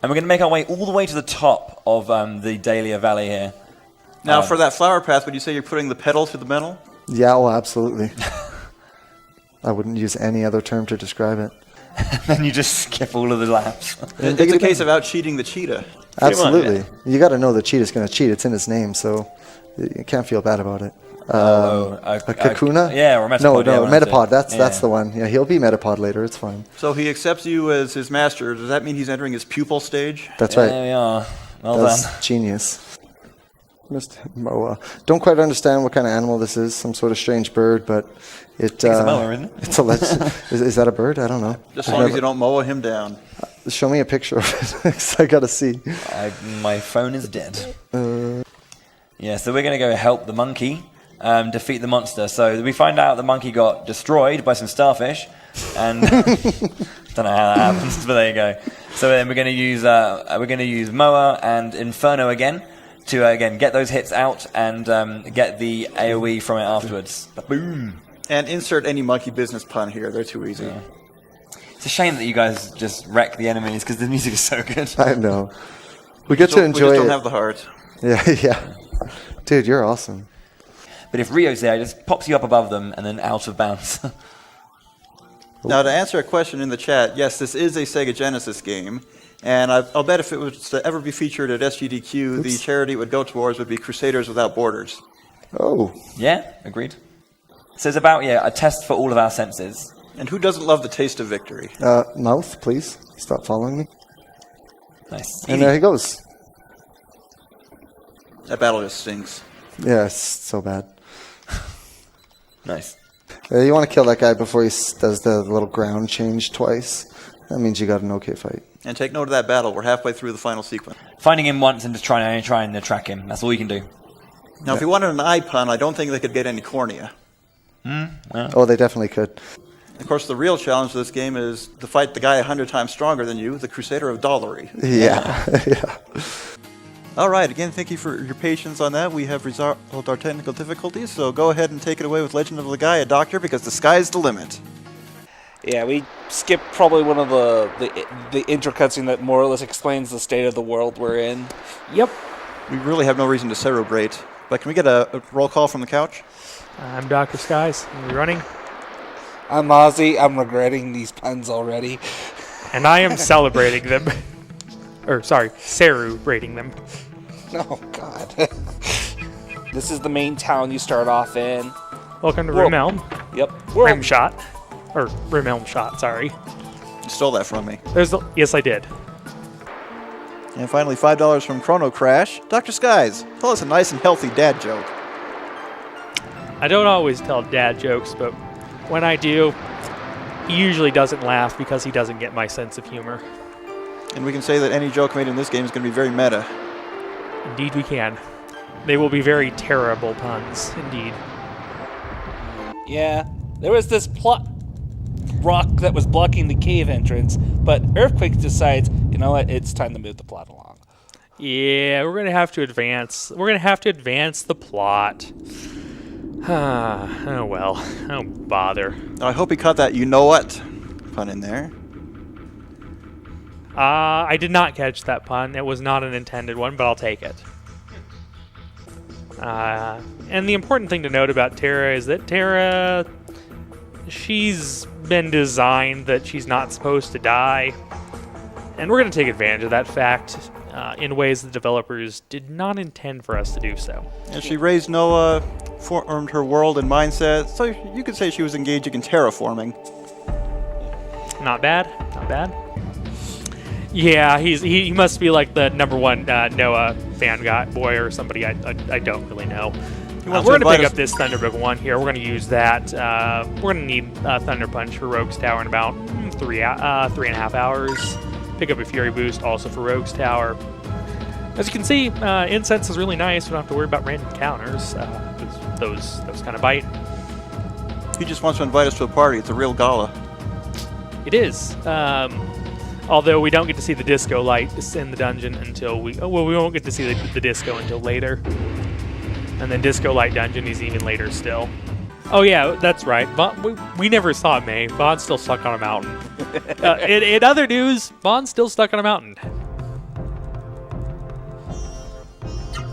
And we're going to make our way all the way to the top of the Dahlia Valley here. Now, for that flower path, would you say you're putting the pedal to the metal? Yeah, well, absolutely. I wouldn't use any other term to describe it. Then you just skip all of the laps. It's a case of out-cheating the cheetah. Absolutely. You got to know the cheetah's going to cheat. It's in his name, so you can't feel bad about it. A Kakuna? Yeah, or a Metapod. No, Metapod. That's the one. Yeah, he'll be Metapod later. It's fine. So he accepts you as his master. Does that mean he's entering his pupil stage? That's right. There we are. Well That's done. genius. Mr. Moa. Don't quite understand what kind of animal this is. Some sort of strange bird, but It's a mower, isn't it? It's a is that a bird? I don't know. Just as long as you don't mow him down. Show me a picture of it, 'cause I got to see. My phone is dead. Yeah, so we're going to go help the monkey defeat the monster. So we find out the monkey got destroyed by some starfish, and don't know how that happens, but there you go. So then we're going to use Moa and Inferno again to again get those hits out and get the AoE from it afterwards. Boom! And insert any monkey business pun here. They're too easy. Yeah. It's a shame that you guys just wreck the enemies because the music is so good. I know. We get to enjoy it. We just don't have the heart. Yeah. Dude, you're awesome. But if Rio's there, it just pops you up above them and then out of bounds. Now, to answer a question in the chat, yes, this is a Sega Genesis game. And I'll bet if it was to ever be featured at SGDQ, the charity it would go towards would be Crusaders Without Borders. Oh. Yeah, agreed. So it's about, a test for all of our senses. And who doesn't love the taste of victory? Mouth, please. Stop following me. Nice. And there he goes. That battle just stinks. Yeah, it's so bad. Nice. You want to kill that guy before he does the little ground change twice. That means you got an okay fight. And take note of that battle. We're halfway through the final sequence. Finding him once and just trying to track him. That's all you can do. Now, if you wanted an eye pun, I don't think they could get any cornea. Well. Oh, they definitely could. Of course, the real challenge of this game is to fight the guy 100 times stronger than you, the Crusader of Dollary. Yeah. Yeah. All right, again, thank you for your patience on that. We have resolved our technical difficulties, so go ahead and take it away with Legend of Legaia, Doctor, because the sky's the limit. Yeah, we skipped probably one of the intro cutscene that more or less explains the state of the world we're in. Yep. We really have no reason to celebrate, but can we get a roll call from the couch? I'm Dr. Skies. Are we running? I'm Ozzy. I'm regretting these puns already. And I am celebrating them. Or, sorry, Saru-rating them. Oh, God. This is the main town you start off in. Welcome to Rimelm. Yep. Rimshot. Or Rimelm Shot, sorry. You stole that from me. Yes, I did. And finally, $5 from Chrono Crash. Dr. Skies, tell us a nice and healthy dad joke. I don't always tell dad jokes, but when I do, he usually doesn't laugh because he doesn't get my sense of humor. And we can say that any joke made in this game is going to be very meta. Indeed we can. They will be very terrible puns, indeed. Yeah, there was this rock that was blocking the cave entrance, but Earthquake decides, you know what, it's time to move the plot along. Yeah, we're going to have to advance. We're going to have to advance the plot. Oh well, don't bother. I hope he caught that you know what pun in there. I did not catch that pun. It was not an intended one, but I'll take it. And the important thing to note about Terra is that Terra, she's been designed that she's not supposed to die. And we're going to take advantage of that fact in ways the developers did not intend for us to do so. And she raised Noah, formed her world and mindset, so you could say she was engaging in terraforming. Not bad, not bad. Yeah, he must be like the #1 Noah fan boy or somebody I don't really know. We're going to pick up this Thunderbolt 1 here. We're going to use that. We're going to need Thunder Punch for Rogue's Tower in about 3.5 hours. Pick up a Fury Boost also for Rogue's Tower. As you can see, Incense is really nice. We don't have to worry about random counters. Those kind of bite. He just wants to invite us to a party. It's a real gala. It is. Although we don't get to see the disco light in the dungeon until we won't get to see the disco until later. And then Disco Light Dungeon is even later still. Oh yeah, that's right. We never saw May. Vaughn's still stuck on a mountain. In other news, Vaughn's still stuck on a mountain.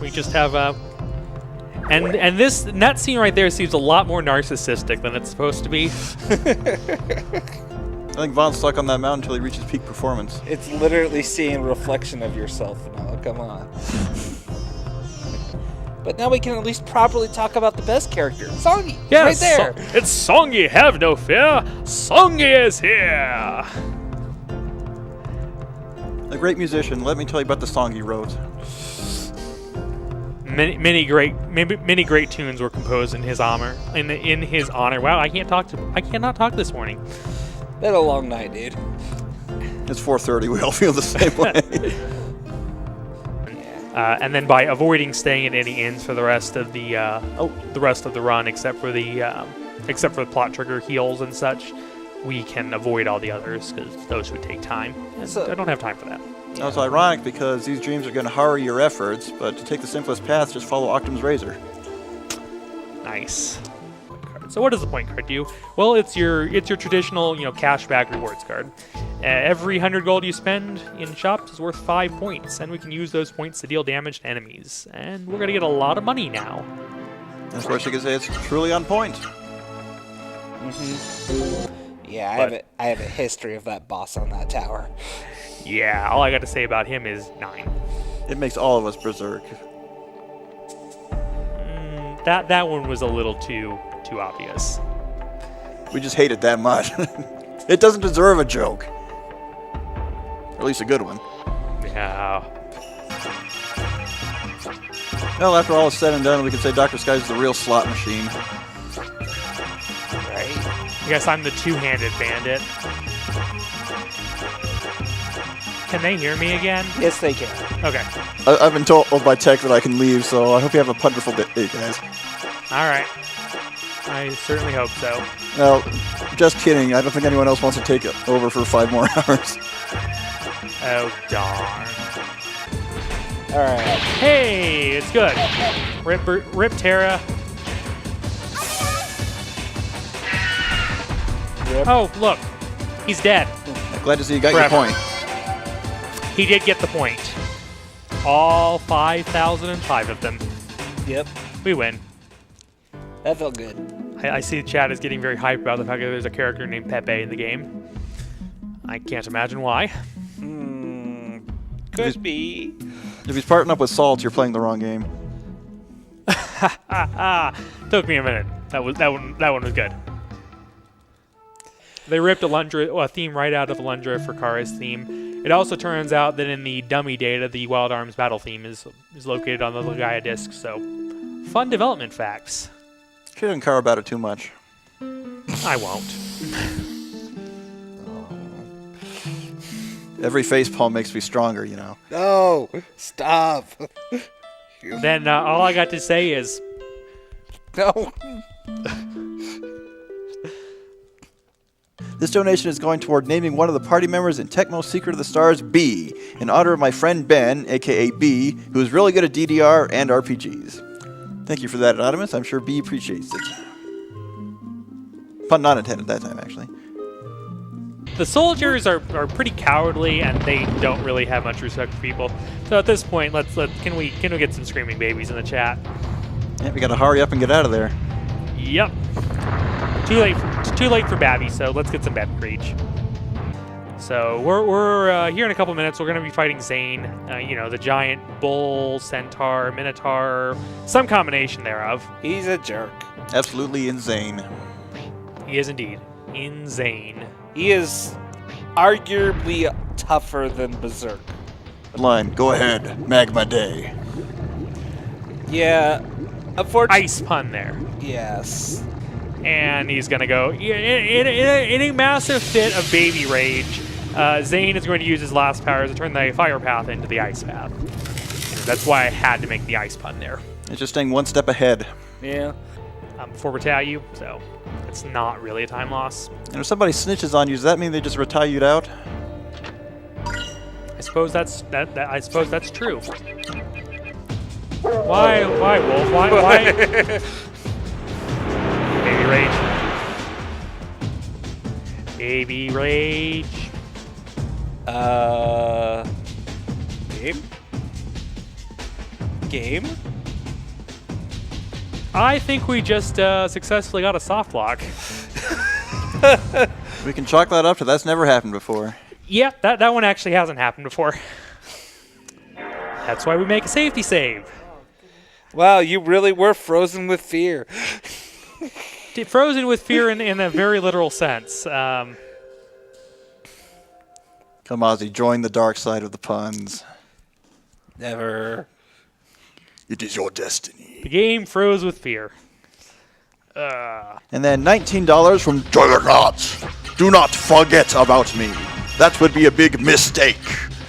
We just have and that scene right there seems a lot more narcissistic than it's supposed to be. I think Vaughn's stuck on that mountain until he reaches peak performance. It's literally seeing a reflection of yourself now. Come on. But now we can at least properly talk about the best character, Songy. Yes, right there. It's Songy. Have no fear. Songy is here. A great musician. Let me tell you about the song he wrote. Many great tunes were composed in his honor. In his honor. Wow, I cannot talk this morning. Been a long night, dude. It's 4:30. We all feel the same way. And then by avoiding staying at any inns for the rest of the run, except for the plot trigger heals and such, we can avoid all the others because those would take time. And I don't have time for that. Now, it's ironic because these dreams are going to hurry your efforts, but to take the simplest path, just follow Octum's razor. Nice. So what does the point card do? Well, it's your traditional cashback rewards card. Every 100 gold you spend in shops is worth 5 points, and we can use those points to deal damage to enemies. And we're gonna get a lot of money now. And of course, you can say it's truly on point. Mm-hmm. Yeah, I have a history of that boss on that tower. Yeah, all I got to say about him is 9. It makes all of us berserk. That one was a little too obvious. We just hate it that much. It doesn't deserve a joke. Or at least a good one. Yeah. Well, after all is said and done, we can say Dr. Sky's is the real slot machine. Right. I guess I'm the two-handed bandit. Can they hear me again? Yes, they can. Okay. I've been told by tech that I can leave, so I hope you have a wonderful day, guys. All right. I certainly hope so. No, just kidding. I don't think anyone else wants to take it over for 5 more hours. Oh, darn. All right. Hey, it's good. Rip Terra. Rip. Oh, look. He's dead. Glad to see you got Forever. your point. He did get the point. All 5,005 of them. Yep. We win. That felt good. I see the chat is getting very hyped about the fact that there's a character named Pepe in the game. I can't imagine why. Could be. If he's partnering up with Salt, you're playing the wrong game. Took me a minute. That one was good. They ripped a theme right out of Alundra for Kara's theme. It also turns out that in the dummy data, the Wild Arms battle theme is located on the Legaia disc. So, fun development facts. Shouldn't care about it too much. I won't. Every facepalm makes me stronger, you know. No, stop. Then all I got to say is, No. This donation is going toward naming one of the party members in Tecmo's Secret of the Stars B, in honor of my friend Ben, aka B, who is really good at DDR and RPGs. Thank you for that, Anonymous. I'm sure B appreciates it. Pun not intended that time, actually. the soldiers are pretty cowardly and they don't really have much respect for people. So at this point, can we get some screaming babies in the chat? Yeah, we gotta hurry up and get out of there. Yep. Too late for Babby, so let's get some Babby Preach. So we're here in a couple minutes. We're going to be fighting Zane, the giant bull, centaur, minotaur, some combination thereof. He's a jerk. Absolutely insane. He is indeed insane. He is arguably tougher than Berserk. Line, go ahead. Magma Day. Yeah, unfortunately. Ice pun there. Yes. And he's going to go in a massive fit of baby rage. Zane is going to use his last powers to turn the fire path into the ice path. That's why I had to make the ice pun there. It's just staying one step ahead. Yeah. Before retaliate, so it's not really a time loss. And if somebody snitches on you, does that mean they just retaliate out? I suppose that's true. Why, Wolf? Why? Baby rage. Baby rage. game? I think we just successfully got a soft lock. We can chalk that up to that's never happened before. Yeah, that one actually hasn't happened before. That's why we make a safety save. Wow, you really were frozen with fear. Frozen with fear in a very literal sense. Come, Ozzy, join the dark side of the puns. Never. It is your destiny. The game froze with fear. And then $19 from Juggernauts. Do not forget about me. That would be a big mistake.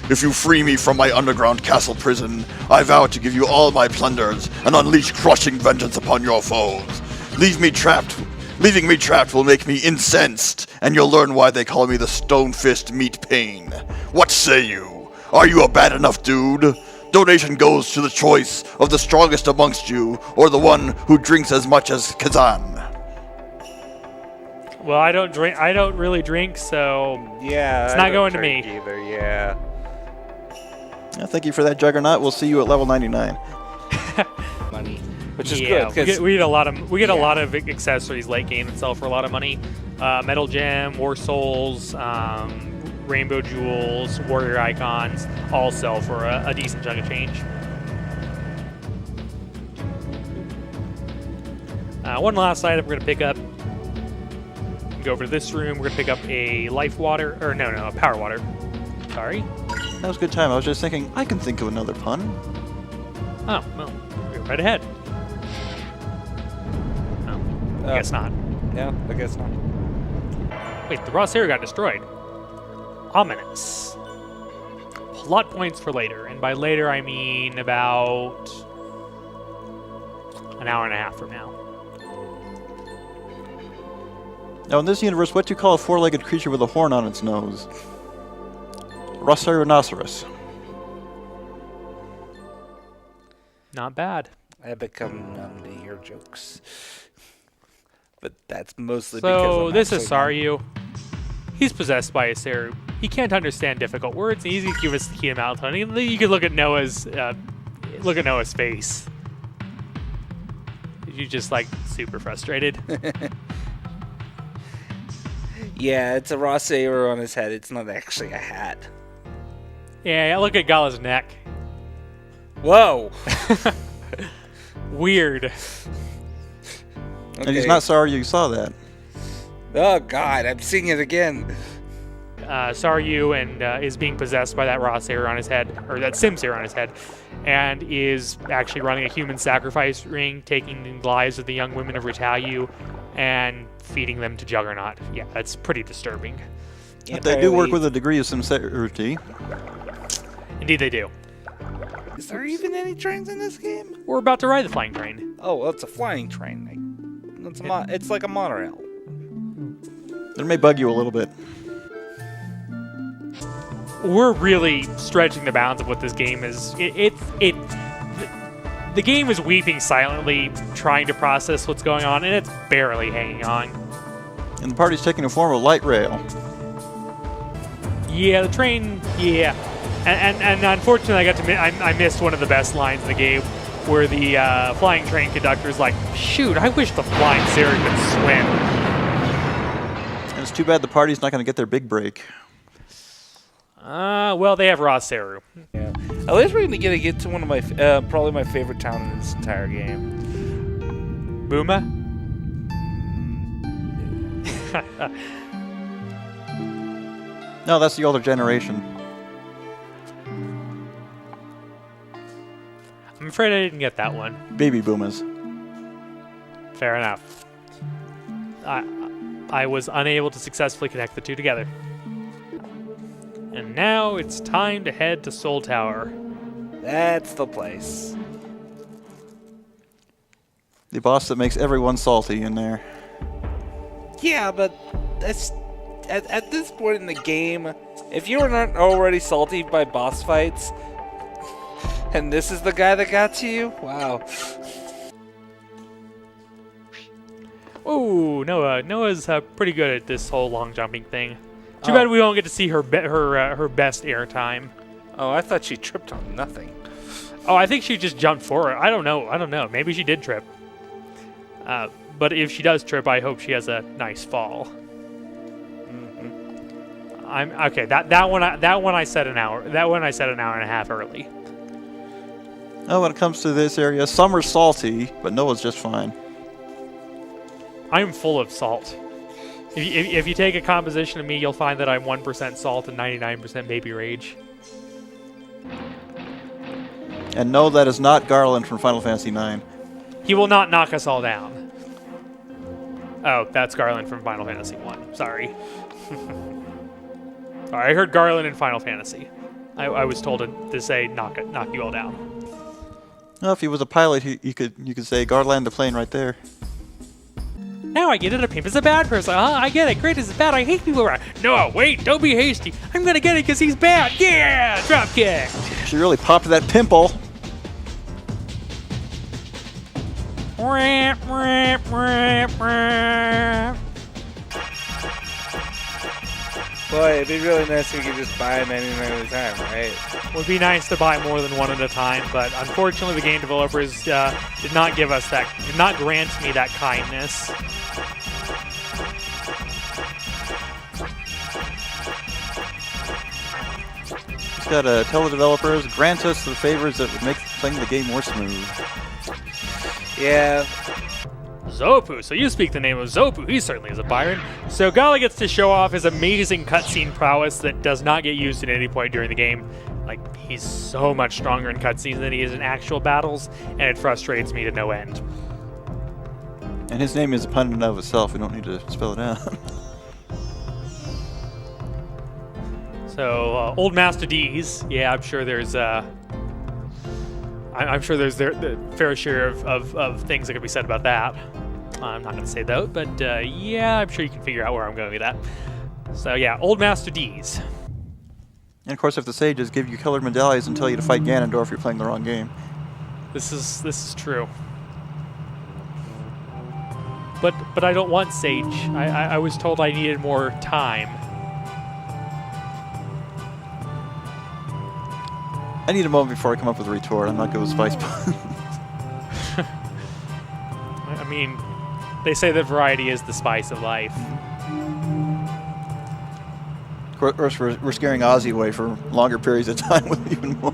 If you free me from my underground castle prison, I vow to give you all my plunders and unleash crushing vengeance upon your foes. Leaving me trapped will make me incensed, and you'll learn why they call me the Stone Fist Meat Pain. What say you? Are you a bad enough dude? Donation goes to the choice of the strongest amongst you, or the one who drinks as much as Kazan. Well, I don't drink. I don't really drink, so Yeah, it's I not don't going to drink me. either. Yeah. Thank you for that, Juggernaut. We'll see you at level 99. Money, which is Yeah, good. we get a lot of accessories late game that sell for a lot of money. Metal Gem, War Souls, Rainbow Jewels, Warrior Icons, all sell for a decent chunk of change. One last item we're going to pick up. Go over to this room. We're going to pick up a life water, or no, a power water. Sorry. That was a good time. I was just thinking, I can think of another pun. Oh, well, go right ahead. Oh, I guess not. Yeah, I guess not. Wait, the raw Sarah got destroyed. Ominous. Plot points for later, and by later I mean about an hour and a half from now. Now, in this universe, what do you call a four-legged creature with a horn on its nose? Rhinoceros. Not bad. I have become numb to your jokes. But that's mostly because So I'm this is actually Saryu. He's possessed by a Seru. He can't understand difficult words. And he's gonna give us the key to melatonin. You can look at Noah's face. You're just like super frustrated. Yeah, it's a raw saber on his head. It's not actually a hat. Yeah, look at Gala's neck. Whoa! Weird. And he's not sorry you saw that. Oh God, I'm seeing it again. Saryu and is being possessed by that raw Sayer on his head, or that Sim Sayer on his head, and is actually running a human sacrifice ring, taking the lives of the young women of Ritayu and feeding them to Juggernaut. Yeah, that's pretty disturbing. Yeah, They do work with a degree of sincerity. Indeed, they do. Is there even any trains in this game? We're about to ride the flying train. Oh, well, it's a flying train. It's like a monorail. It may bug you a little bit. We're really stretching the bounds of what this game is. The game is weeping silently, trying to process what's going on, and it's barely hanging on. And the party's taking a form of light rail. Yeah, the train. Yeah, and unfortunately, I missed one of the best lines in the game, where the flying train conductor's like, "Shoot, I wish the flying Sarah could swim." And it's too bad the party's not going to get their big break. Well, they have Raw Seru. Yeah. At least we're gonna get to one of my probably my favorite town in this entire game. Booma? No, that's the older generation. I'm afraid I didn't get that one. Baby boomers. Fair enough. I was unable to successfully connect the two together. And now it's time to head to Soul Tower. That's the place. The boss that makes everyone salty in there. Yeah, but that's at this point in the game, if you were not already salty by boss fights, and this is the guy that got to you, wow. Ooh, Noah's pretty good at this whole long jumping thing. Too bad we don't get to see her best air time. Oh, I thought she tripped on nothing. Oh, I think she just jumped forward. I don't know. Maybe she did trip. But if she does trip, I hope she has a nice fall. I'm okay. That one I said an hour. That one I said an hour and a half early. Oh, when it comes to this area, some are salty, but Noah's just fine. I'm full of salt. If you take a composition of me, you'll find that I'm 1% salt and 99% baby rage. And no, that is not Garland from Final Fantasy IX. He will not knock us all down. Oh, that's Garland from Final Fantasy 1. Sorry. I heard Garland in Final Fantasy. I was told to say knock you all down. Well, if he was a pilot, you could say Garland the plane right there. Now I get it. A pimp is a bad person. I get it. Great is bad. I hate people around. No, wait. Don't be hasty. I'm gonna get it because he's bad. Yeah, drop kick. She really popped that pimple. Boy, it'd be really nice if you could just buy them any at a time, right? Would be nice to buy more than one at a time, but unfortunately the game developers did not grant me that kindness. Just gotta tell the developers, grant us the favors that would make playing the game more smooth. Yeah. Zopu. So you speak the name of Zopu. He certainly is a Byron. So Gala gets to show off his amazing cutscene prowess that does not get used at any point during the game. Like, he's so much stronger in cutscenes than he is in actual battles, and it frustrates me to no end. And his name is a pun in and of itself. We don't need to spell it out. So, Old Master D's. Yeah, I'm sure there's I'm sure there's the fair share of things that could be said about that. I'm not going to say though, but yeah, I'm sure you can figure out where I'm going with that. So yeah, Old Master D's. And of course, if the sages give you colored medallions and tell you to fight Ganondorf, you're playing the wrong game. This is true. But I don't want sage. I was told I needed more time. I need a moment before I come up with a retort. I'm not good with spice puns. I mean, they say that variety is the spice of life. Of course, we're scaring Ozzy away for longer periods of time with even more.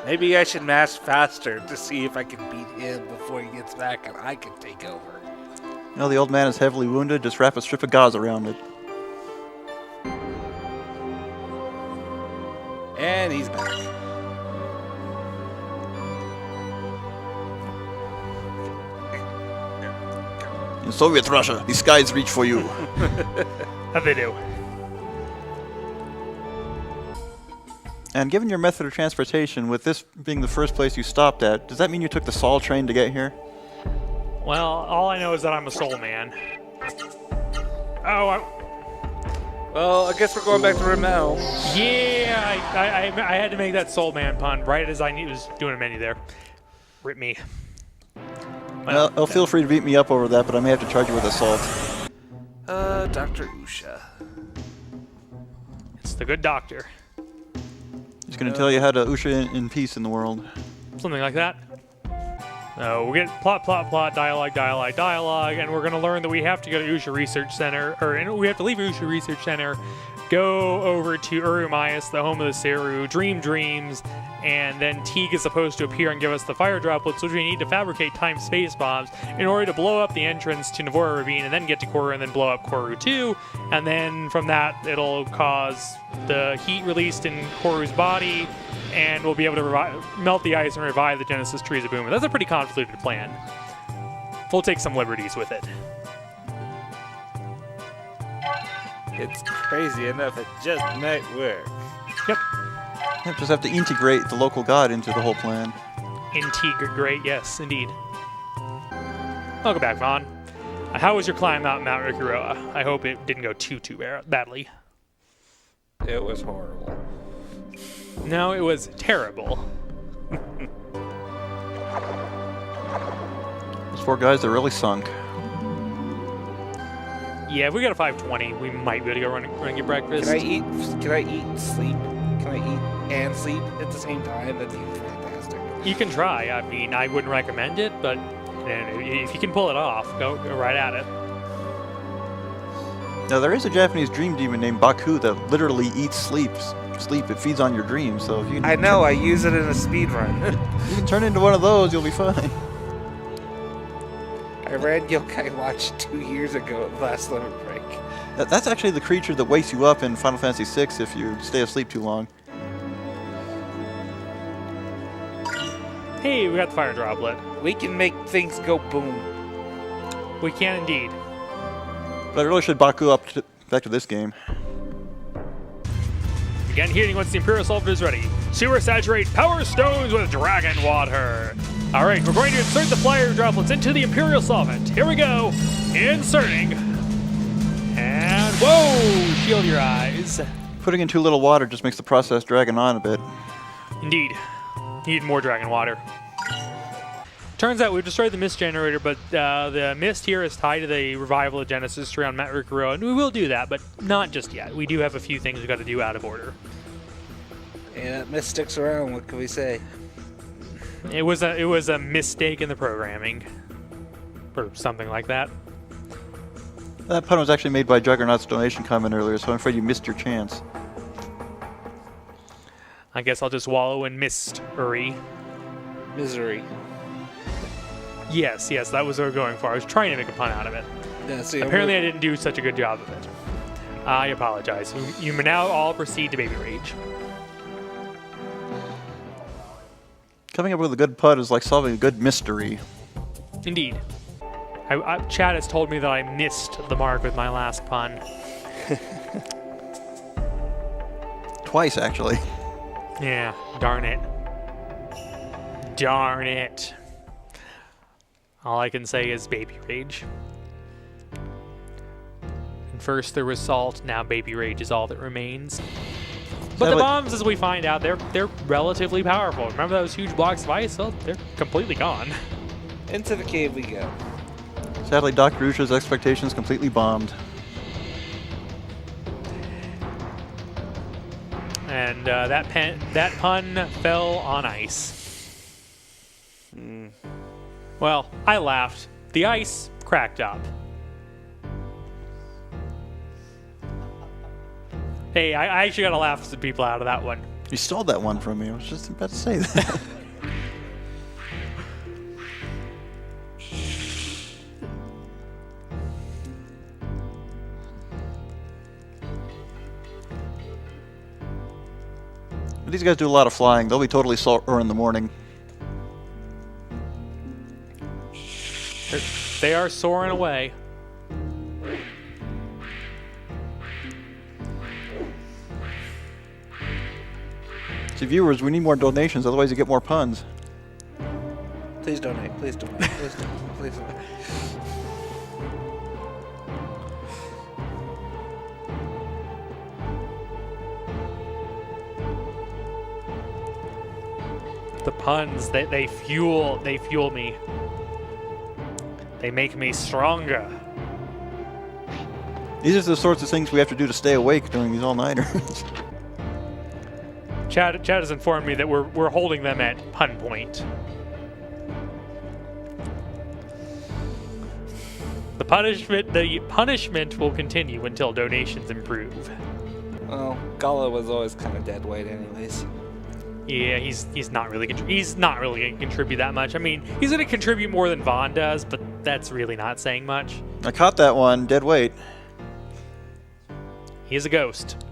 Maybe I should mash faster to see if I can beat him before he gets back and I can take over. You know, the old man is heavily wounded. Just wrap a strip of gauze around it. And he's back. In Soviet Russia, the skies reach for you. How'd they do? And given your method of transportation, with this being the first place you stopped at, does that mean you took the Sol train to get here? Well, all I know is that I'm a soul man. Oh, Well, I guess we're going back to Rimmel. yeah, I had to make that soul man pun right as I was doing a menu there. Rip me. Well, feel free to beat me up over that, but I may have to charge you with assault. Dr. Usha. It's the good doctor. He's going to tell you how to usher in peace in the world. Something like that. No, we get plot, dialogue, and we're going to learn that we have to go to Usha Research Center, and we have to leave Usha Research Center, go over to Urumayas, the home of the Seru, dream dreams, and then Teague is supposed to appear and give us the fire droplets, which we need to fabricate time-space bombs in order to blow up the entrance to Navora Ravine, and then get to Koru, and then blow up Koru 2, and then from that, it'll cause the heat released in Koru's body, and we'll be able to melt the ice and revive the Genesis Trees of Boom. That's a pretty convoluted plan. We'll take some liberties with it. It's crazy enough, it just might work. Yep. You just have to integrate the local god into the whole plan. Integrate, yes, indeed. Welcome back, Vaughn. How was your climb out Mount Rikuroa? I hope it didn't go too badly. It was horrible. No, it was terrible. Those poor guys are really sunk. Yeah, if we got a 520, we might be able to go run and get breakfast. Can I eat and sleep? Can I eat and sleep at the same time? That'd be fantastic. You can try. I mean, I wouldn't recommend it, but if you can pull it off, go right at it. Now, there is a Japanese dream demon named Baku that literally eats sleep. It feeds on your dreams. So if you I know. I use it in a speed run. you can turn into one of those, you'll be fine. I read Yokai Watch 2 years ago at last limit break. That's actually the creature that wakes you up in Final Fantasy VI if you stay asleep too long. Hey, we got the fire droplet. We can make things go boom. We can indeed. But I really should Baku up back to this game. Again, heating once the Imperial Sulfur is ready. Sewer saturate power stones with dragon water. All right, we're going to insert the fire droplets into the Imperial Solvent. Here we go. Inserting. And whoa, shield your eyes. Putting in too little water just makes the process dragging on a bit. Indeed. Need more dragon water. Turns out we've destroyed the mist generator, but the mist here is tied to the revival of Genesis around Mount Rikuro, and we will do that, but not just yet. We do have a few things we've got to do out of order. Yeah, mist sticks around. What can we say? It was a mistake in the programming, or something like that. That pun was actually made by Juggernaut's donation comment earlier, so I'm afraid you missed your chance. I guess I'll just wallow in misery. Misery. Yes, that was what we were going for. I was trying to make a pun out of it. Yeah, see, Apparently I didn't do such a good job of it. I apologize. You may now all proceed to Baby Rage. Coming up with a good pun is like solving a good mystery. Indeed. Chad has told me that I missed the mark with my last pun. Twice, actually. Yeah, darn it. Darn it. All I can say is Baby Rage. And first there was Salt, now Baby Rage is all that remains. But the bombs, as we find out, they're relatively powerful. Remember those huge blocks of ice? Well, they're completely gone. Into the cave we go. Sadly, Dr. Usha's expectations completely bombed. And that pun fell on ice. Well, I laughed. The ice cracked up. Hey, I actually got to laugh some people out of that one. You stole that one from me. I was just about to say that. These guys do a lot of flying. They'll be totally sore in the morning. They are soaring away. See, viewers, we need more donations, otherwise you get more puns. Please donate. Please donate. Please donate. Please donate. The puns, they fuel me. They make me stronger. These are the sorts of things we have to do to stay awake during these all-nighters. Chad has informed me that we're holding them at pun point. The punishment will continue until donations improve. Well, Gala was always kind of dead weight, anyways. Yeah, he's not really going to contribute that much. I mean, he's going to contribute more than Vaughn does, but that's really not saying much. I caught that one, dead weight. He is a ghost.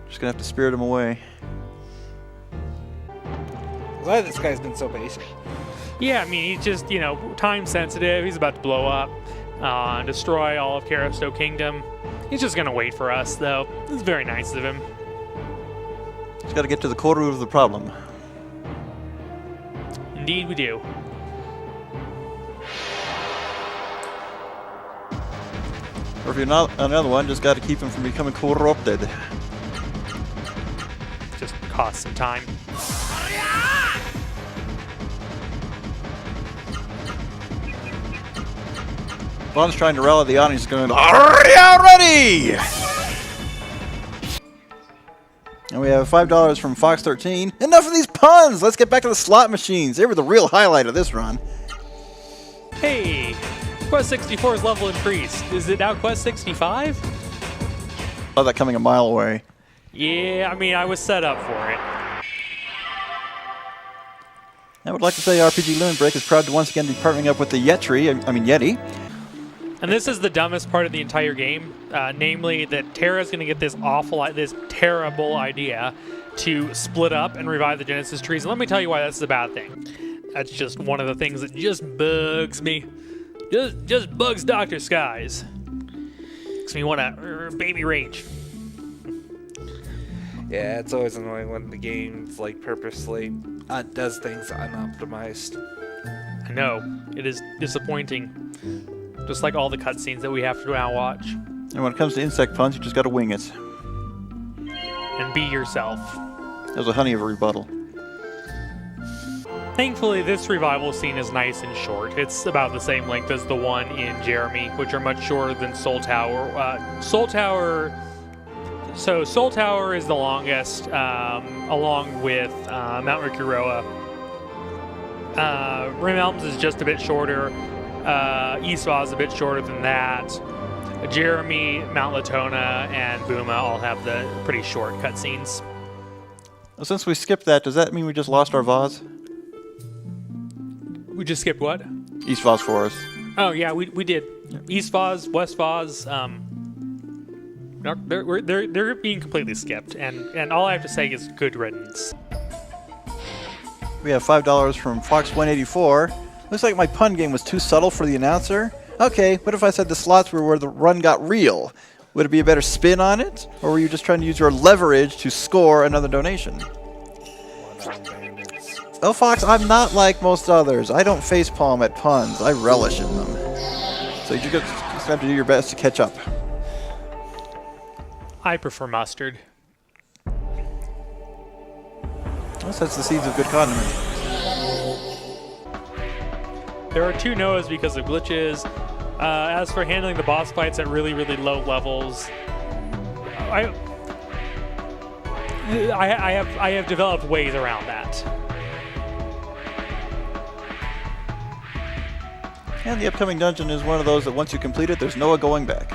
Just gonna have to spirit him away. Glad this guy's been so patient. Yeah, I mean, he's just, time sensitive. He's about to blow up, destroy all of Caristo Kingdom. He's just gonna wait for us, though. It's very nice of him. Just gotta get to the core root of the problem. Indeed we do. Or if you're not another one, just gotta keep him from becoming corrupted. Just cost some time. Bon's trying to rally the audience, going, already! And we have $5 from Fox13. Enough of these puns! Let's get back to the slot machines. They were the real highlight of this run. Hey, Quest 64's level increased. Is it now Quest 65? Saw that coming a mile away. Yeah, I mean, I was set up for it. I would like to say RPG Loon Break is proud to once again be partnering up with the Yeti. And this is the dumbest part of the entire game, namely that Terra's going to get this terrible idea to split up and revive the Genesis trees. And let me tell you why that's a bad thing. That's just one of the things that just bugs me. Just bugs Dr. Skies. Makes me want to baby rage. Yeah, it's always annoying when the game's like purposely does things unoptimized. I know, it is disappointing. Just like all the cutscenes that we have to now watch. And when it comes to insect puns, you just got to wing it. And be yourself. That was a honey of a rebuttal. Thankfully, this revival scene is nice and short. It's about the same length as the one in Jeremy, which are much shorter than Soul Tower. Soul Tower is the longest, along with Mount Rikuroa. Rim Elms is just a bit shorter. Eastwa is a bit shorter than that. Jeremy, Mount Latona, and Booma all have the pretty short cutscenes. Well, since we skipped that, does that mean we just lost our Vaz? We just skipped what? East Vaz Forest. Oh yeah, we did. Yeah. East Vaz, West Vaz, they're being completely skipped, and all I have to say is good riddance. We have $5 from Fox184. Looks like my pun game was too subtle for the announcer. Okay, what if I said the slots were where the run got real? Would it be a better spin on it? Or were you just trying to use your leverage to score another donation? Oh, Fox, I'm not like most others. I don't facepalm at puns. I relish in them. So you just have to do your best to catch up. I prefer mustard. That's the seeds of good condiment. There are 2 Noahs because of glitches. As for handling the boss fights at really, really low levels, I have developed ways around that. And the upcoming dungeon is one of those that once you complete it, there's no going back.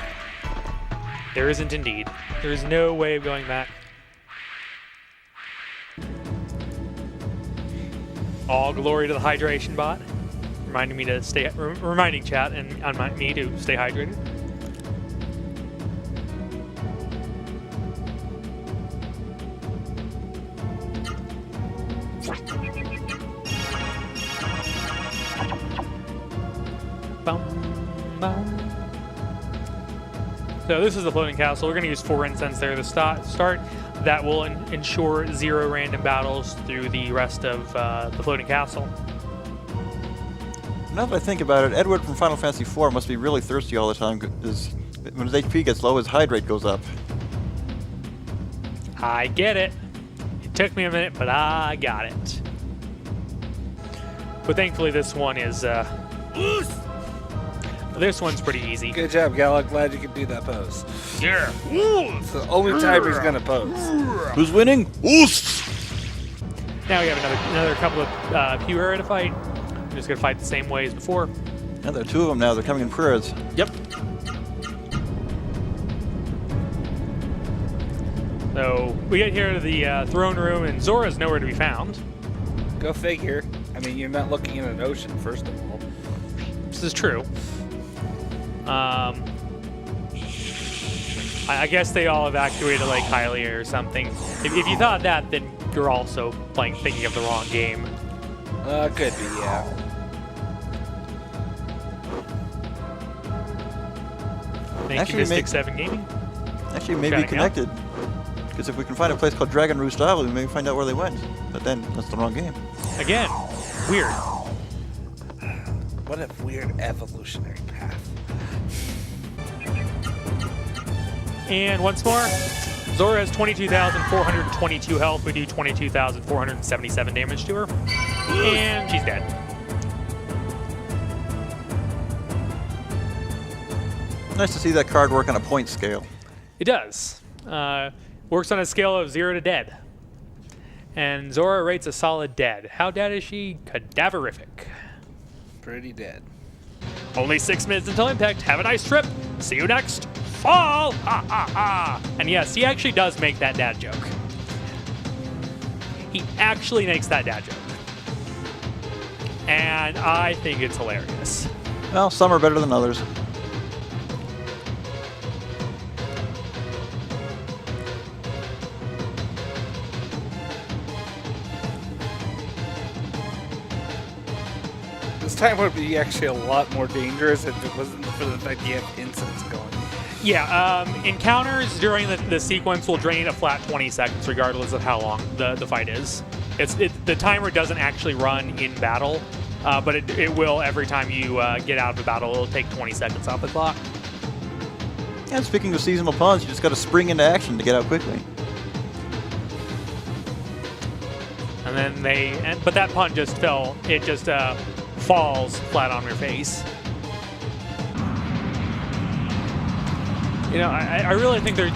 There isn't indeed. There is no way of going back. All glory to the hydration bot, reminding chat and on me to stay hydrated. So this is the floating castle. We're going to use 4 incense there to start. That will ensure 0 random battles through the rest of the floating castle. Now that I think about it, Edward from Final Fantasy IV must be really thirsty all the time, because when his HP gets low, his hydrate goes up. I get it. It took me a minute, but I got it. But thankfully this one is... this one's pretty easy. Good job, Gal. I'm glad you could do that pose. Yeah. It's the only time he's gonna pose. Who's winning? Oost! Now we have another couple of Pew area to fight. We're just gonna fight the same way as before. And there are 2 of them now. They're coming in prayers. Yep. So we get here to the throne room, and Zora's nowhere to be found. Go figure. I mean, you're not looking in an ocean, first of all. This is true. I guess they all evacuated Lake Hylia or something. If you thought that, then you're also thinking of the wrong game. Could be, yeah. Thank you, Mystic 7 Gaming. Actually, maybe connected. Because if we can find a place called Dragon Roost Island, we may find out where they went. But then, that's the wrong game. Again, weird. What a weird evolutionary path. And once more, Zora has 22,422 health. We do 22,477 damage to her. And she's dead. Nice to see that card work on a point scale. It does. Works on a scale of 0 to dead. And Zora rates a solid dead. How dead is she? Cadaverific. Pretty dead. Only 6 minutes until impact. Have a nice trip. See you next fall. Ha ha ha. And yes, he actually does make that dad joke. He actually makes that dad joke. And I think it's hilarious. Well, some are better than others. This time would be actually a lot more dangerous if it wasn't for the fact you have incense going. Yeah, encounters during the sequence will drain a flat 20 seconds regardless of how long the fight is. The timer doesn't actually run in battle, but it will every time you get out of a battle. It'll take 20 seconds off the clock. And speaking of seasonal puns, you just got to spring into action to get out quickly. And then but that pun just fell. It just falls flat on your face. You know, I really think there's.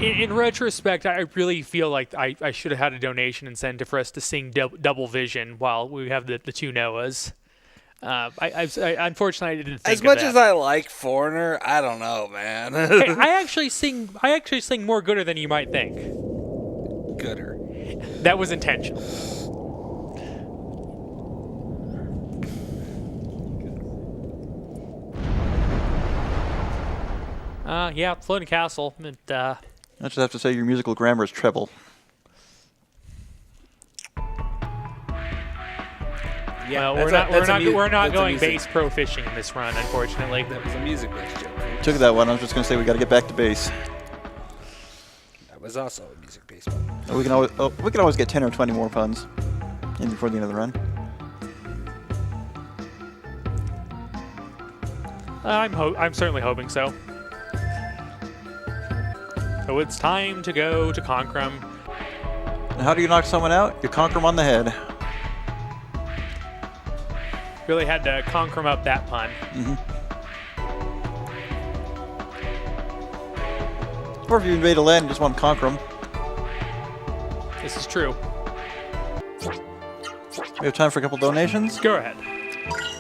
In retrospect, I really feel like I should have had a donation incentive for us to sing Double Vision while we have the two Noahs. Unfortunately, I didn't think as much of that. as I like Foreigner, I don't know, man. Hey, I actually sing more gooder than you might think. Gooder. That was intentional. Yeah, Floating Castle. I just have to say your musical grammar is treble. Yeah, we're not going bass pro fishing in this run, unfortunately. That was a music-based joke. Took that one. I was just going to say we got to get back to bass. That was also a music-based one. We can always get 10 or 20 more puns in before the end of the run. I'm certainly hoping so. So it's time to go to Concrum. And how do you knock someone out? You conquer them on the head. Really had to Concrum up that pun. Or if you invade a land and just want to conquer them. This is true. We have time for a couple donations. Go ahead.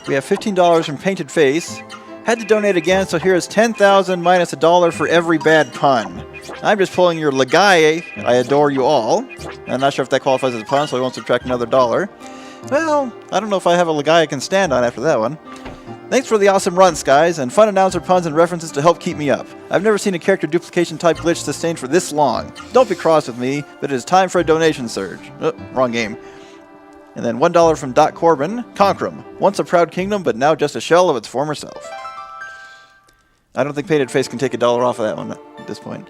We have $15 from Painted Face. Had to donate again, so here is $10,000 minus $1 for every bad pun. I'm just pulling your Legaia. I adore you all. I'm not sure if that qualifies as a pun, so I won't subtract another $1. Well, I don't know if I have a Legaia I can stand on after that one. Thanks for the awesome run, Skies, and fun announcer puns and references to help keep me up. I've never seen a character duplication type glitch sustained for this long. Don't be cross with me, but it is time for a donation surge. Oh, wrong game. And then $1 from Dot Corbin. Concrum. Once a proud kingdom, but now just a shell of its former self. I don't think Painted Face can take $1 off of that one at this point.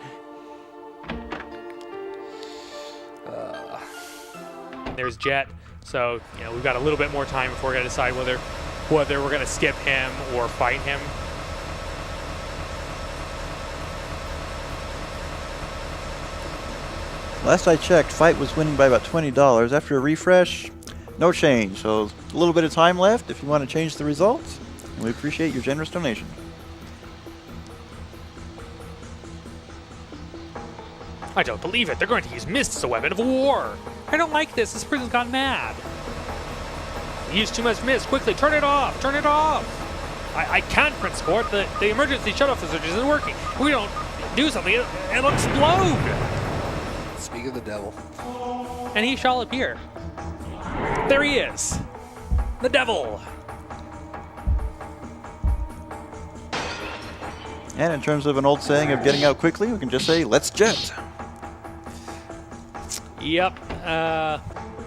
There's Jet. So, you know, we've got a little bit more time before we're going to decide whether we're going to skip him or fight him. Last I checked, Fight was winning by about $20. After a refresh, no change. So a little bit of time left if you want to change the results. And we appreciate your generous donation. I don't believe it. They're going to use mist as a weapon of war. I don't like this. This person's gone mad. You use too much mist. Quickly, turn it off. Turn it off. I can't, Prince Sport. The emergency shut-off switch isn't working. We don't do something, it'll explode. Speak of the devil. And he shall appear. There he is. The devil. And in terms of an old saying of getting out quickly, we can just say, let's jet. Yep.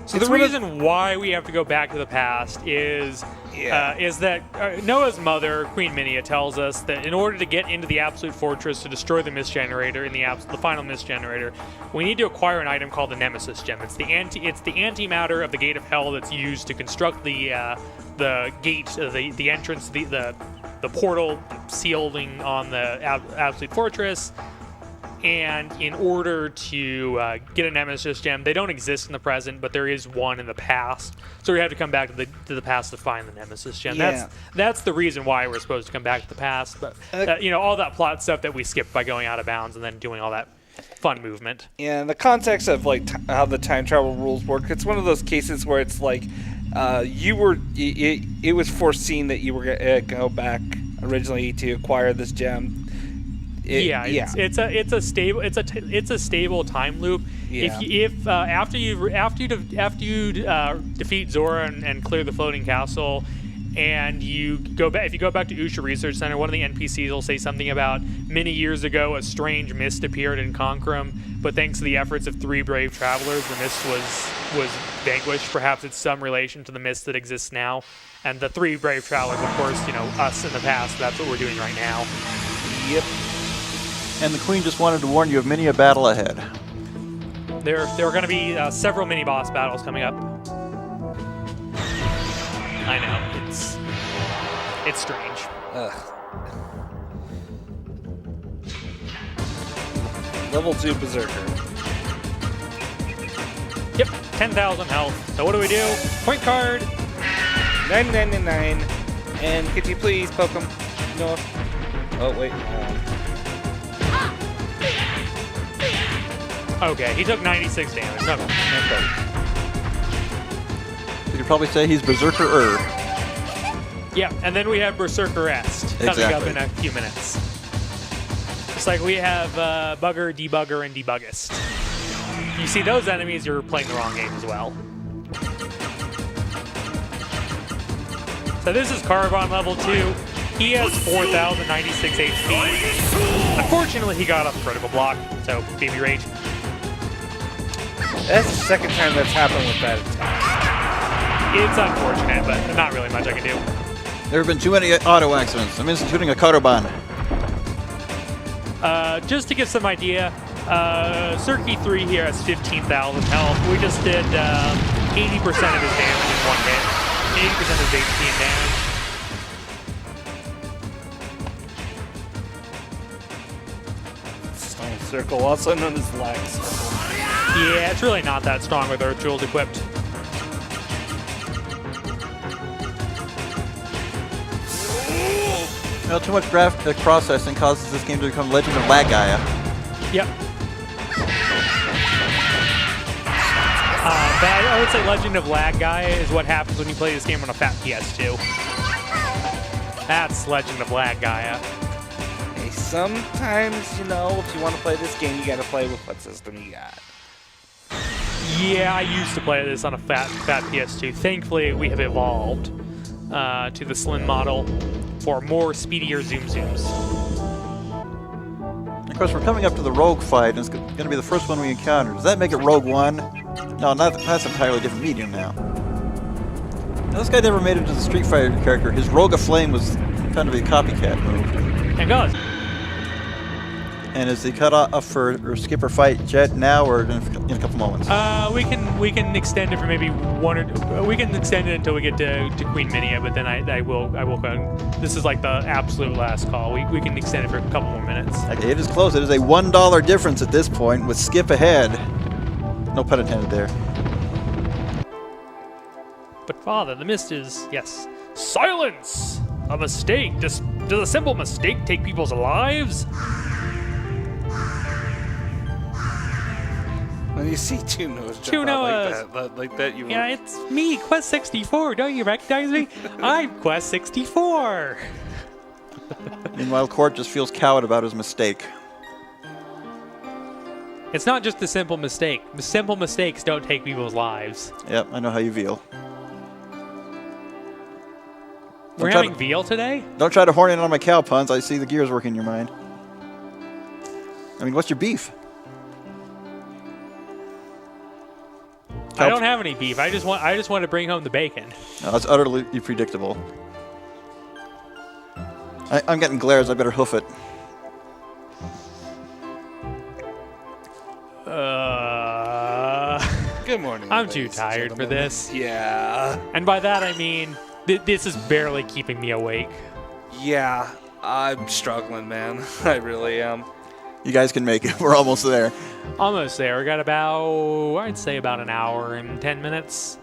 So the reason why we have to go back to the past is that Noah's mother, Queen Minia, tells us that in order to get into the Absolute Fortress to destroy the Mist Generator, the final Mist Generator, we need to acquire an item called the Nemesis Gem. It's the antimatter of the Gate of Hell that's used to construct the gate, the entrance, the portal sealing on the Absolute Fortress. And in order to get a Nemesis gem, they don't exist in the present, but there is one in the past. So we have to come back to the past to find the Nemesis gem. Yeah. That's the reason why we're supposed to come back to the past. But all that plot stuff that we skipped by going out of bounds and then doing all that fun movement. Yeah, in the context of like how the time travel rules work, it's one of those cases where it's like it was foreseen that you were gonna go back originally to acquire this gem. It's a stable time loop. Yeah. If after you defeat Zora and clear the floating castle, and you go back, if you go back to Usha Research Center, one of the NPCs will say something about many years ago a strange mist appeared in Concrum, but thanks to the efforts of 3 brave travelers, the mist was vanquished. Perhaps it's some relation to the mist that exists now. And the 3 brave travelers, of course, us in the past. That's what we're doing right now. Yep. And the Queen just wanted to warn you of many a battle ahead. There are going to be several mini-boss battles coming up. I know, it's strange. Level 2 Berserker. Yep, 10,000 health. So what do? Point card. 999. And could you please poke him? No. Oh wait. Okay, he took 96 damage. Okay. You could probably say he's Berserker-er. Yeah, and then we have Berserker-est coming up in a few minutes. It's like we have Bugger, Debugger, and Debuggist. You see those enemies, you're playing the wrong game as well. So this is Carbon level 2. He has 4,096 HP. Unfortunately, he got off critical block, so baby rage. That's the second time that's happened with that attack. It's unfortunate, but not really much I can do. There have been too many auto accidents. I'm instituting a Karuban. Just to give some idea, Circuit 3 here has 15,000 health. We just did 80% of his damage in one hit. 80% of his HP in damage. Stone Circle, also known as Lag Circle. Yeah, it's really not that strong with Earth Jewels equipped. Well, too much graphic processing causes this game to become Legend of Legaia. Yep. But I would say Legend of Legaia is what happens when you play this game on a fat PS2. That's Legend of Legaia. Hey, sometimes, if you want to play this game, you gotta play with what system you got. Yeah, I used to play this on a fat PS2. Thankfully, we have evolved to the slim model for more speedier zooms. Of course, we're coming up to the Rogue fight, and it's going to be the first one we encounter. Does that make it Rogue 1? No, that's an entirely different medium now. Now, this guy never made it to the Street Fighter character. His Rogue of Flame was kind of a copycat move. And goes. And is the cutoff for skip or fight Jet now or in a couple moments? We can extend it for maybe we can extend it until we get to Queen Minia, but then I will go. This is like the absolute last call. We can extend it for a couple more minutes. Okay, it is close. It is a $1 difference at this point with skip ahead. No pun intended there. But Father, the mist is silence. A mistake. Does a simple mistake take people's lives? When you see Two Nose jump out like that, you yeah, it's me, Quest 64. Don't you recognize me? I'm Quest 64. Meanwhile, Court just feels cowed about his mistake. It's not just a simple mistake. The simple mistakes don't take people's lives. Yep, I know how you feel. We're having veal today? Don't try to horn in on my cow puns. I see the gears working in your mind. I mean, what's your beef? I don't have any beef. I just want to bring home the bacon. No, that's utterly predictable. I'm getting glares. I better hoof it. Good morning. I'm too tired for this. Yeah. And by that I mean this is barely keeping me awake. Yeah, I'm struggling, man. I really am. You guys can make it. We're almost there. Almost there. We got about, I'd say about an hour and 10 minutes.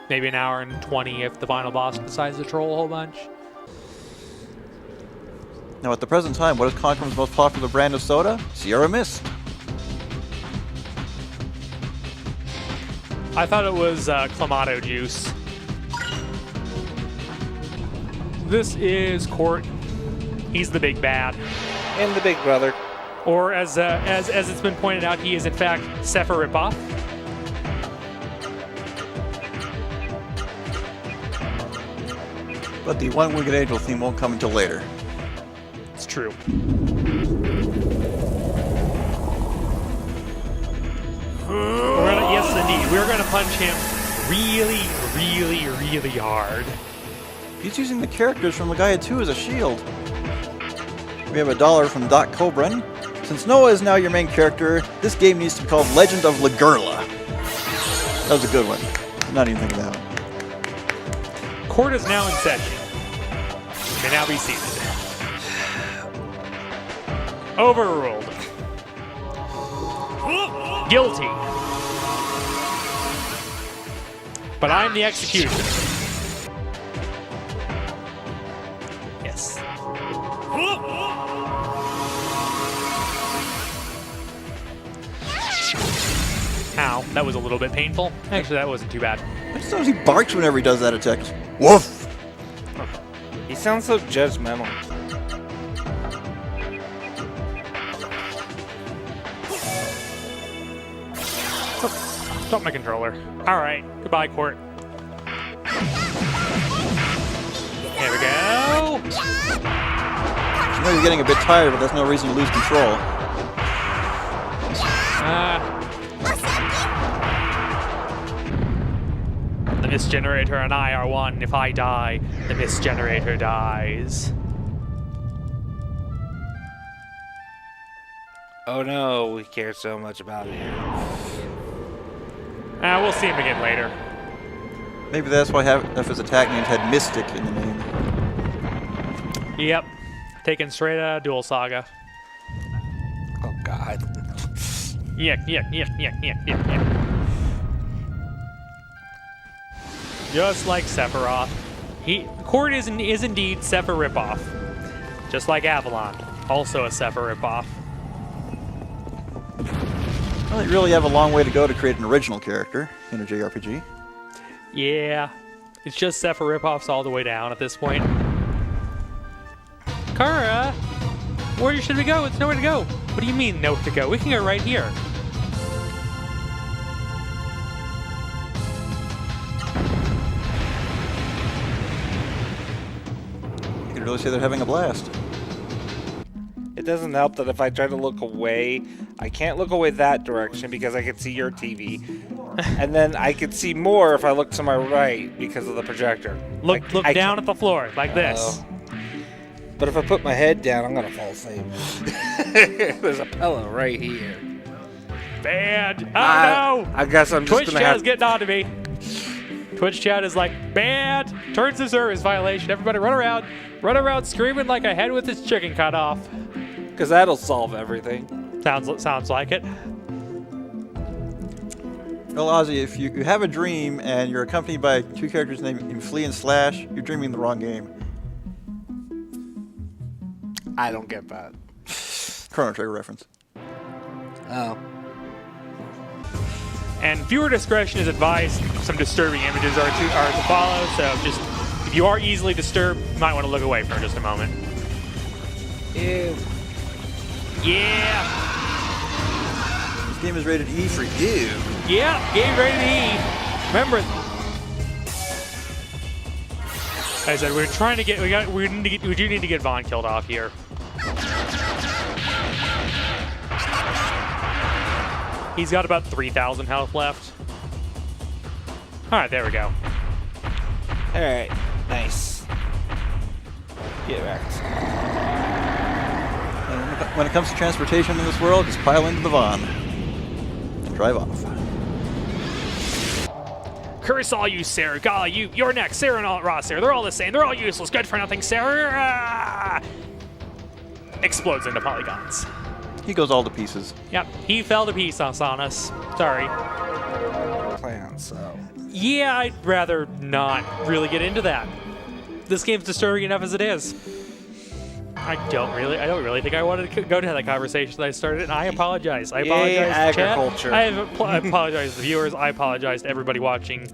Maybe an hour and 20 if the final boss decides to troll a whole bunch. Now, at the present time, what is Conqueror's most popular brand of soda? Sierra Mist. I thought it was Clamato juice. This is Court. He's the big bad. And the big brother. Or as it's been pointed out, he is in fact Sephiroth ripoff. But the One-Winged Angel theme won't come until later. It's true. Yes, indeed. We're gonna punch him really, really, really hard. He's using the characters from Legaia 2 as a shield. We have $1 from Doc Cobran. Since Noah is now your main character, this game needs to be called Legend of Legaia. That was a good one. I'm not even thinking that one. Court is now in session. May now be seated. Overruled. Guilty. But I'm the executioner. Yes. Ow, that was a little bit painful. Actually, that wasn't too bad. I just notice he barks whenever he does that attack. Woof! He sounds so judgmental. Stop my controller. Alright, goodbye, Court. There we go. You know you're getting a bit tired, but that's no reason to lose control. The Mist Generator and I are one. If I die, the Mist Generator dies. Oh no, we care so much about it. We'll see him again later. Maybe that's why half of his attack names had Mystic in the name. Yep. Taken straight out of Duel Saga. Oh god. Yuck. Just like Sephiroth. Court is indeed Sephiroth ripoff. Just like Avalon. Also a Sephiroth ripoff. Well, you really have a long way to go to create an original character in a JRPG. Yeah. It's just Sephiroth ripoffs all the way down at this point. Kara! Where should we go? It's nowhere to go. What do you mean, nowhere to go? We can go right here. You can really say they're having a blast. It doesn't help that if I try to look away, I can't look away that direction because I can see your TV. And then I can see more if I look to my right because of the projector. Look down at the floor, like this. But if I put my head down, I'm going to fall asleep. There's a pillow right here. Bad. Oh no! I guess I'm just Twitch going to chat have... is getting on to me. Twitch chat is like, bad. Turns to service violation. Everybody run around screaming like a head with its chicken cut off. Because that'll solve everything. Sounds like it. Well, Ozzy, if you have a dream and you're accompanied by two characters named Flea and Slash, you're dreaming the wrong game. I don't get that. Chrono Trigger reference. Oh. And viewer discretion is advised. Some disturbing images are to follow, so just if you are easily disturbed, you might want to look away for just a moment. Ew. Yeah. This game is rated E for you. Yeah, game rated E. Remember, as I said, we're trying to get. We do need to get Vaughn killed off here. He's got about 3,000 health left. All right, there we go. All right. Nice. Get wrecked. And when it comes to transportation in this world, just pile into the Vaughn. And drive off. Curse all you, Sarah. Golly, you're next. Sarah and all Ross there. They're all the same. They're all useless. Good for nothing, Sarah. Explodes into polygons. He goes all to pieces. Yep, he fell to pieces on us. Sorry. Plan, so. Yeah, I'd rather not really get into that. This game's disturbing enough as it is. I don't really think I wanted to go to that conversation that I started, and I apologize. I apologize to agriculture. chat. I apologize to the viewers. I apologize to everybody watching,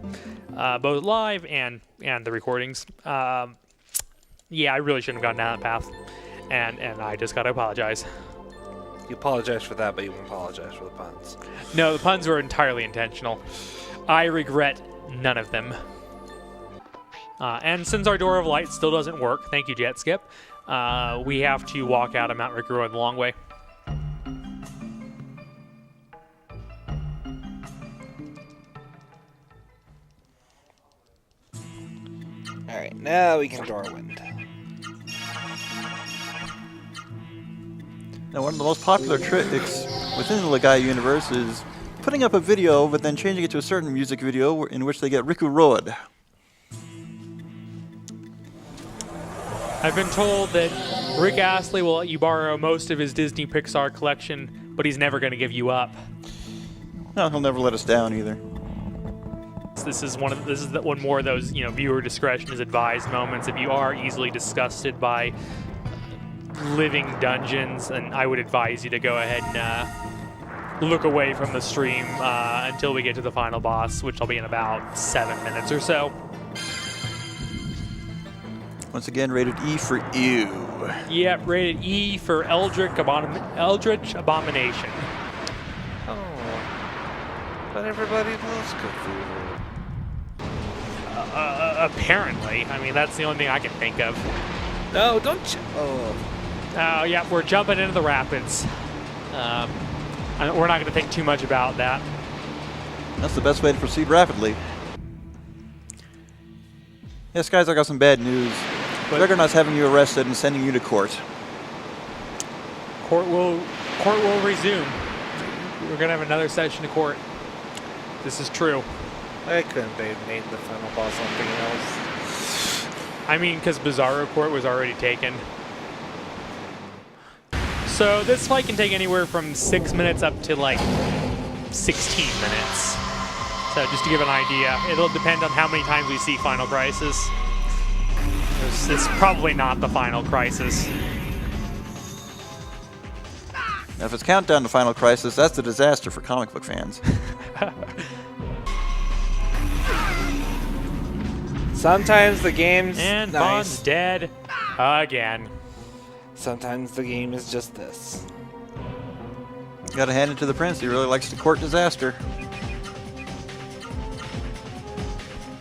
both live and the recordings. Yeah, I really shouldn't have gone down that path, and I just gotta apologize. You apologize for that, but you won't apologize for the puns. No, the puns were entirely intentional. I regret none of them. And since our Door of Light still doesn't work, thank you, Jet Skip, we have to walk out of Mount Rikuo the long way. Alright, now we can Darwind. Now, one of the most popular tricks within the Legaia universe is putting up a video, but then changing it to a certain music video in which they get Riku Road. I've been told that Rick Astley will let you borrow most of his Disney Pixar collection, but he's never going to give you up. No, he'll never let us down either. This is one more of those, viewer discretion is advised moments. If you are easily disgusted by living dungeons, and I would advise you to go ahead and look away from the stream until we get to the final boss, which will be in about 7 minutes or so. Once again, rated E for ew. Yep, rated E for Eldritch Abomination. Oh. But everybody loves Cthulhu. Apparently. I mean, that's the only thing I can think of. No, don't you? Oh. Oh, yeah, we're jumping into the rapids. We're not going to think too much about that. That's the best way to proceed rapidly. Yes, guys, I got some bad news. Juggernaut's having you arrested and sending you to court. Court will resume. We're going to have another session of court. This is true. Why couldn't they have made the final boss something else? I mean, because Bizarro Court was already taken. So this fight can take anywhere from 6 minutes up to like 16 minutes. So just to give an idea, it'll depend on how many times we see Final Crisis. It's probably not the Final Crisis. Now, if it's Countdown to Final Crisis, that's a disaster for comic book fans. Sometimes the game's And nice. Bond's dead again. Sometimes the game is just this. Gotta hand it to the prince. He really likes to court disaster.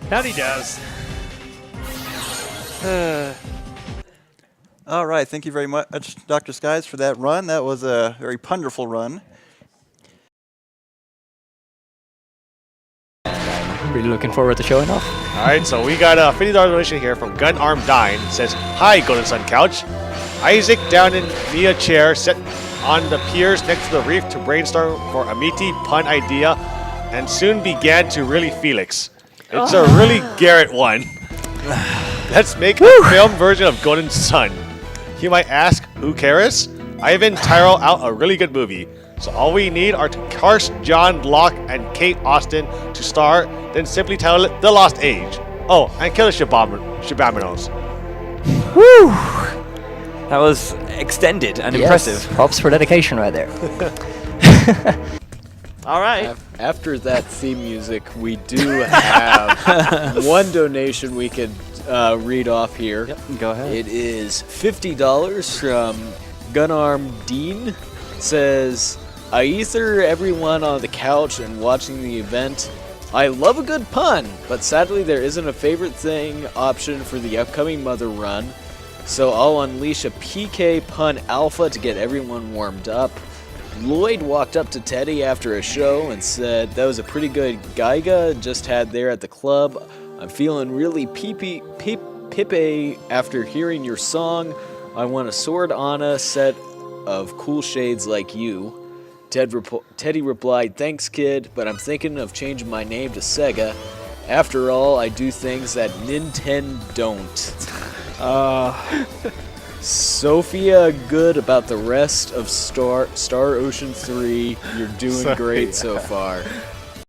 That he does. All right, thank you very much, Dr. Skies, for that run. That was a very wonderful run. Really looking forward to showing off. Alright, so we got a $50 donation here from Gunarm Dyne. It says, "Hi, Golden Sun Couch. Isaac down in Mia chair sat on the piers next to the reef to brainstorm for a meaty pun idea and soon began to really Felix. It's a really Garrett one. Let's make a film version of Golden Sun. You might ask, who cares? Ivan Tyrell out a really good movie. So all we need are to cast John Locke and Kate Austin to star, then simply title it The Lost Age. Oh, and kill the Shabaminos." Woo! That was extended and Yes, impressive. props for dedication right there. All right. After that theme music, we do have one donation we could read off here. Yep, go ahead. It is $50 from Gunarm Dean. It says, "I ether everyone on the couch and watching the event. I love a good pun, but sadly there isn't a favorite thing option for the upcoming Mother run. So I'll unleash a PK pun alpha to get everyone warmed up. Lloyd walked up to Teddy after a show and said, 'That was a pretty good Gaiga just had there at the club. I'm feeling really pipe after hearing your song. I want a sword on a set of cool shades like you.' Teddy replied, 'Thanks, kid, but I'm thinking of changing my name to Sega. After all, I do things that Nintendo don't.'" Sophia, good about the rest of Star Ocean 3. You're doing great so far.